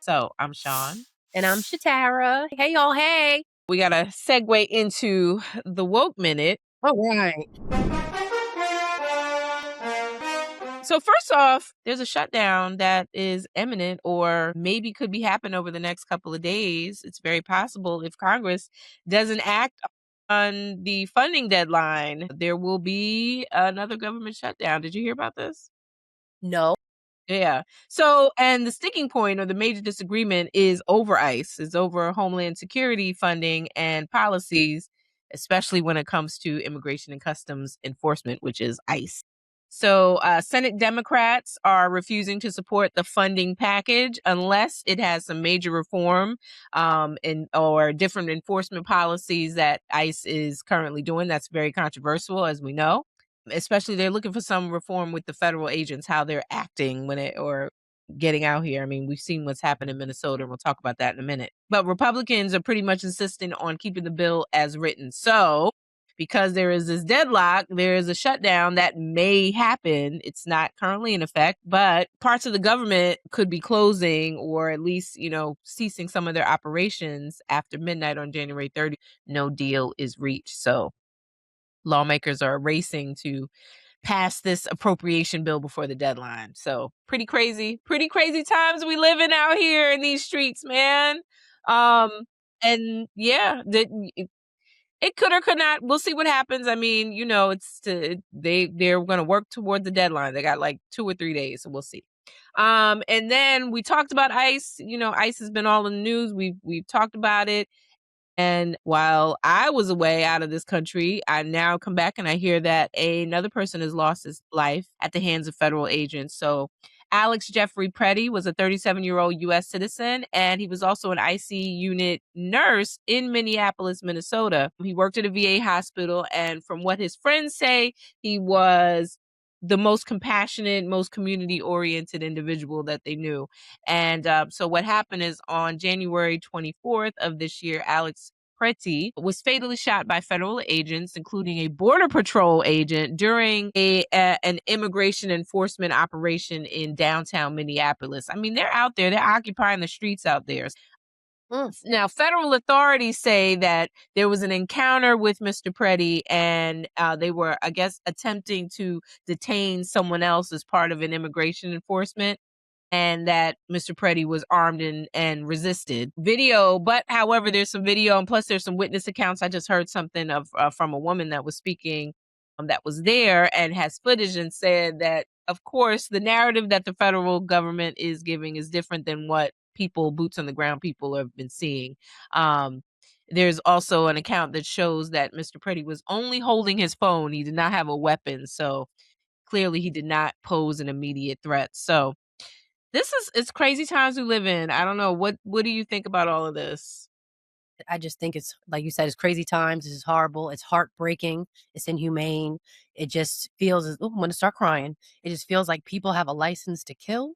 So I'm Shaun. And I'm Shatara. Hey, y'all. Hey. We got to segue into the woke minute. All right. So first off, there's a shutdown that is imminent or maybe could be happening over the next couple of days. It's very possible if Congress doesn't act on the funding deadline, there will be another government shutdown. Did you hear about this? No. Yeah. So, and the sticking point or the major disagreement is over ICE, is over Homeland Security funding and policies, especially when it comes to Immigration and Customs Enforcement, which is ICE. So, Senate Democrats are refusing to support the funding package unless it has some major reform or different enforcement policies that ICE is currently doing. That's very controversial, as we know. Especially they're looking for some reform with the federal agents, how they're acting when it or getting out here. I mean, we've seen what's happened in Minnesota, and we'll talk about that in a minute. But Republicans are pretty much insisting on keeping the bill as written. So because there is this deadlock, there is a shutdown that may happen. It's not currently in effect, but parts of the government could be closing or at least, ceasing some of their operations after midnight on January 30th. No deal is reached. So lawmakers are racing to pass this appropriation bill before the deadline. So pretty crazy times we live in out here in these streets, man. And yeah, it could or could not. We'll see what happens. I mean, they're going to work toward the deadline. They got like 2 or 3 days, so we'll see. And then we talked about ICE. ICE has been all in the news. We've talked about it. And while I was away out of this country, I now come back and I hear that another person has lost his life at the hands of federal agents. So Jeffrey Pretti was a 37-year-old U.S. citizen, and he was also an IC unit nurse in Minneapolis, Minnesota. He worked at a VA hospital, and from what his friends say, he was the most compassionate, most community-oriented individual that they knew. And so what happened is on January 24th of this year, Pretti was fatally shot by federal agents, including a Border Patrol agent, during an immigration enforcement operation in downtown Minneapolis. I mean, they're out there. They're occupying the streets out there. Now, federal authorities say that there was an encounter with Mr. Pretti, and they were, I guess, attempting to detain someone else as part of an immigration enforcement, and that Mr. Pretti was armed and resisted. But however, there's some video, and plus there's some witness accounts. I just heard something from a woman that was speaking that was there and has footage, and said that, of course, the narrative that the federal government is giving is different than what boots on the ground people have been seeing. There's also an account that shows that Mr. Pretti was only holding his phone. He did not have a weapon. So clearly he did not pose an immediate threat. So it's crazy times we live in. I don't know. What do you think about all of this? I just think it's, like you said, it's crazy times. This is horrible. It's heartbreaking. It's inhumane. It just feels I'm going to start crying. It just feels like people have a license to kill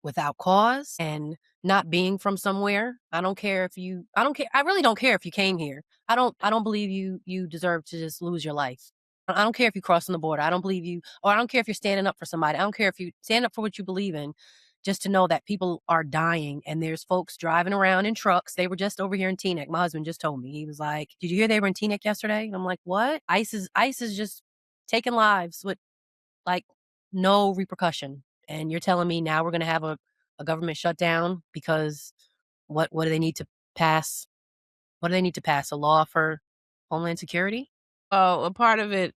without cause and not being from somewhere. I don't care. I really don't care if you came here. I don't believe you deserve to just lose your life. I don't care if you crossing the border. I don't believe you, or I don't care if you're standing up for somebody. I don't care if you stand up for what you believe in. Just to know that people are dying, and there's folks driving around in trucks. They were just over here in Teaneck. My husband just told me. He was like, "Did you hear they were in Teaneck yesterday?" And I'm like, "What?" ICE is just taking lives with like no repercussion. And you're telling me now we're going to have a government shutdown because what do they need to pass? What do they need to pass? A law for Homeland Security? Oh, a part of it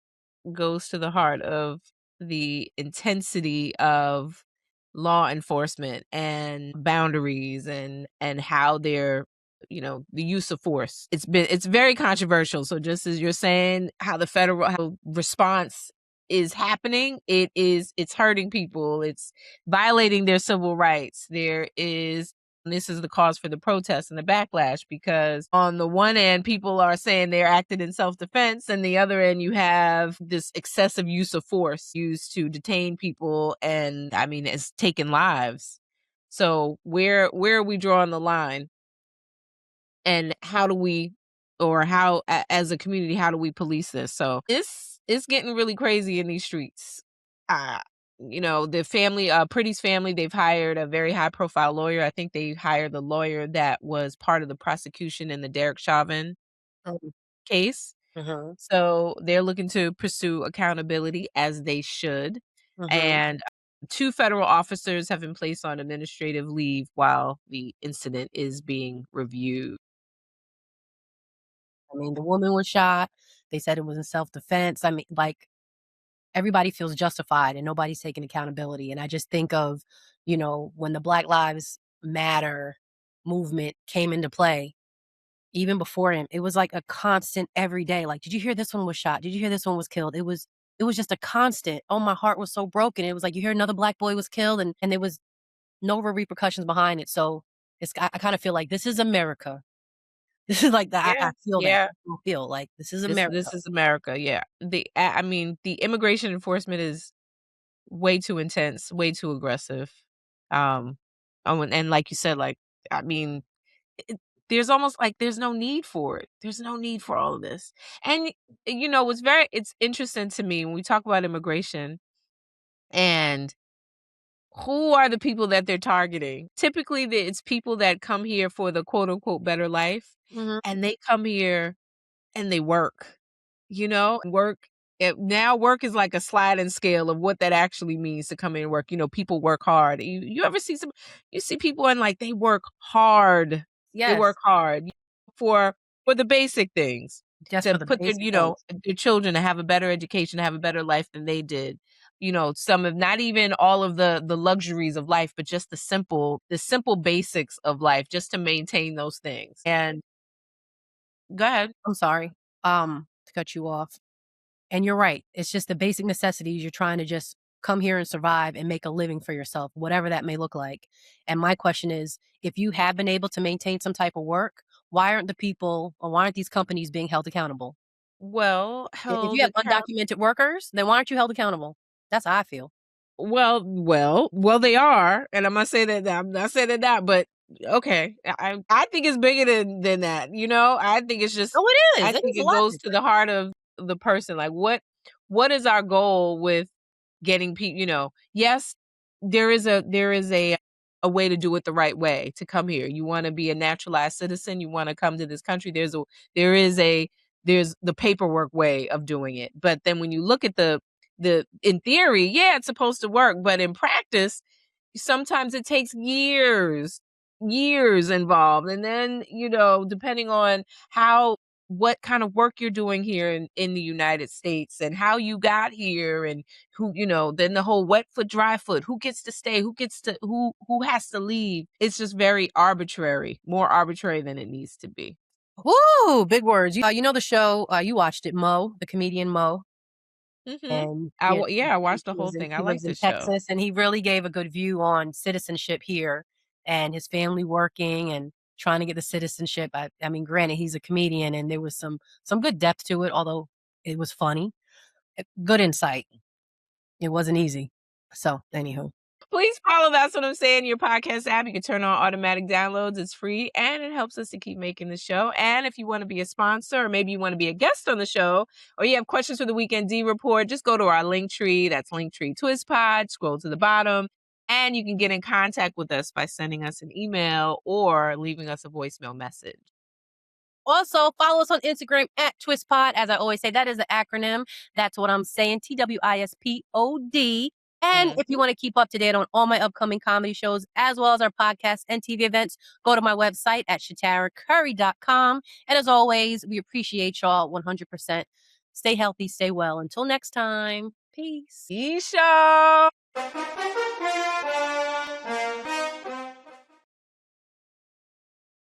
goes to the heart of the intensity of law enforcement and boundaries and how they're, the use of force. It's very controversial. So just as you're saying how the federal response is happening, it's hurting people. It's violating their civil rights. This is the cause for the protests and the backlash, because on the one end, people are saying they're acting in self-defense, and the other end, you have this excessive use of force used to detain people, and I mean, it's taken lives. So where are we drawing the line? And how do we, as a community, how do we police this? So it's getting really crazy in these streets. the family, Pretty's family, they've hired a very high profile lawyer. I think they hired the lawyer that was part of the prosecution in the Derek Chauvin Um, case. mhm, So they're looking to pursue accountability as they should. mhm. And 2 federal officers have been placed on administrative leave while the incident is being reviewed. I mean, the woman was shot. They said it was in self-defense. I mean, like, everybody feels justified and nobody's taking accountability. And I just think of, when the Black Lives Matter movement came into play, even before him, it was like a constant every day. Like, did you hear this one was shot? Did you hear this one was killed? It was just a constant. Oh, my heart was so broken. It was like you hear another Black boy was killed, and there was no real repercussions behind it. So I kind of feel like this is America. This is like that. I Yeah, feel that. yeah. I feel like this is America. This is America, yeah. I mean, the immigration enforcement is way too intense, way too aggressive. Um, and like you said, like, I mean, it there's almost like there's no need for it. There's no need for all of this. And, it's interesting to me when we talk about immigration and who are the people that they're targeting? Typically, it's people that come here for the quote unquote better life, Mhm. and they come here and they work. Work now work is like a sliding scale of what that actually means to come in and work. People work hard. You ever see you see people and like they work hard. They work Yes, hard for the basic things just to for the put basic things. their children to have a better education, to have a better life than they did. Some of not even all of the luxuries of life, but just the simple basics of life just to maintain those things. And go ahead. I'm sorry, to cut you off. And you're right. It's just the basic necessities. You're trying to just come here and survive and make a living for yourself, whatever that may look like. And my question is, if you have been able to maintain some type of work, why aren't the people or why aren't these companies being held accountable? Well, If you held have account undocumented workers, then why aren't you held accountable? That's how I feel. well, they are, and I'm not saying that I'm not saying that not, but okay. I think it's bigger than that, I think it's just Oh, it I is. It think is a it lot goes to different. the heart of the person. Like what is our goal with getting people, yes, there is a way to do it the right way to come here. You want to be a naturalized citizen, you want to come to this country. There is a there's the paperwork way of doing it. But then when you look at the in theory, yeah, it's supposed to work, but in practice, sometimes it takes years involved. And then, depending on what kind of work you're doing here in the United States and how you got here and then the whole wet foot, dry foot, who gets to stay, who has to leave. It's just very arbitrary, more arbitrary than it needs to be. Woo, big words. You know the show, you watched it, Mo, the comedian Mo. Mhm. And Yeah, I he watched the whole lives in thing. I he like lives in this show. Texas, and he really gave a good view on citizenship here and his family working and trying to get the citizenship. I mean, granted, he's a comedian, and there was some good depth to it, although it was funny. Good insight. It wasn't easy. So, anywho. Please follow That's What I'm Saying, your podcast app. You can turn on automatic downloads. It's free and it helps us to keep making the show. And if you want to be a sponsor or maybe you want to be a guest on the show or you have questions for the Weekend D Report, just go to our link tree. That's Linktree Twist Pod. Scroll to the bottom and you can get in contact with us by sending us an email or leaving us a voicemail message. Also, follow us on Instagram at TwistPod. As I always say, that is the acronym. That's what I'm saying. TWISPOD. And if you Mhm. want to keep up to date on all my upcoming comedy shows, as well as our podcasts and TV events, go to my website at shatarakcurry.com. And as always, we appreciate y'all 100%. Stay healthy, stay well. Until next time, peace. Isha.